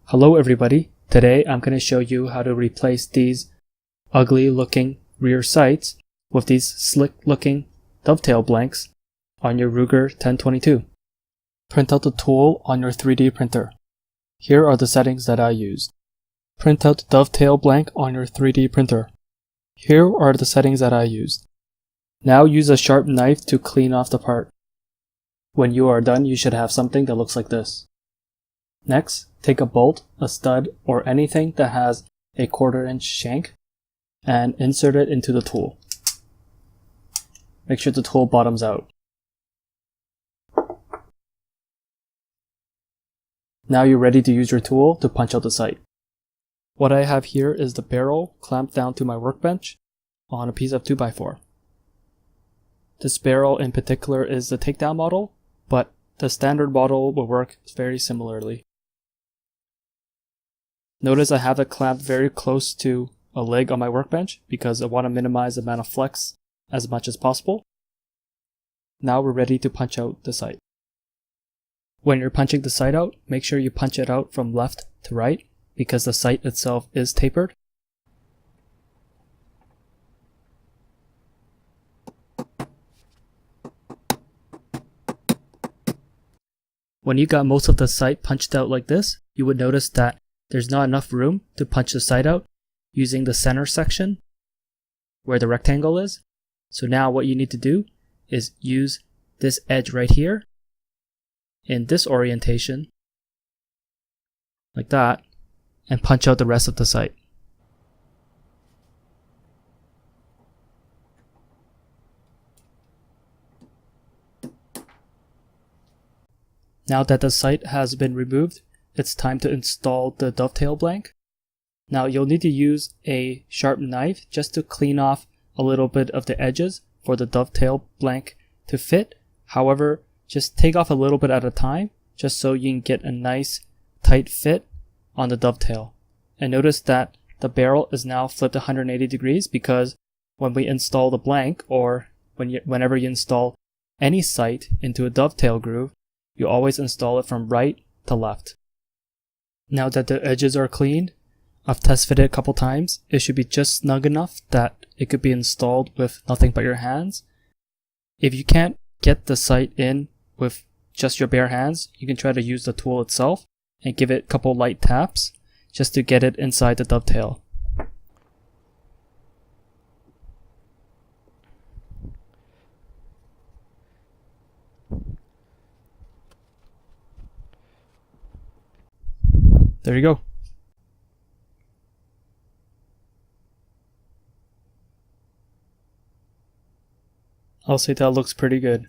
Hello everybody, today I'm going to show you how to replace these ugly looking rear sights with these slick looking dovetail blanks on your Ruger 1022. Print out the tool on your 3D printer. Here are the settings that I used. Print out the dovetail blank on your 3D printer. Here are the settings that I used. Now use a sharp knife to clean off the part. When you are done, you should have something that looks like this. Next, take a bolt, a stud, or anything that has a 1/4 inch shank and insert it into the tool. Make sure the tool bottoms out. Now you're ready to use your tool to punch out the sight. What I have here is the barrel clamped down to my workbench on a piece of 2x4. This barrel in particular is the takedown model, but the standard model will work very similarly. Notice I have it clamped very close to a leg on my workbench because I want to minimize the amount of flex as much as possible. Now we're ready to punch out the sight. When you're punching the sight out, make sure you punch it out from left to right because the sight itself is tapered. When you got most of the sight punched out like this, you would notice that there's not enough room to punch the sight out using the center section where the rectangle is. So now what you need to do is use this edge right here in this orientation, like that, and punch out the rest of the sight. Now that the sight has been removed, it's time to install the dovetail blank. Now you'll need to use a sharp knife just to clean off a little bit of the edges for the dovetail blank to fit. However, just take off a little bit at a time just so you can get a nice tight fit on the dovetail. And notice that the barrel is now flipped 180 degrees because when we install the blank, or whenever you install any sight into a dovetail groove, you always install it from right to left. Now that the edges are cleaned, I've test fitted it a couple times. It should be just snug enough that it could be installed with nothing but your hands. If you can't get the sight in with just your bare hands, you can try to use the tool itself and give it a couple light taps just to get it inside the dovetail. There you go. I'll say that looks pretty good.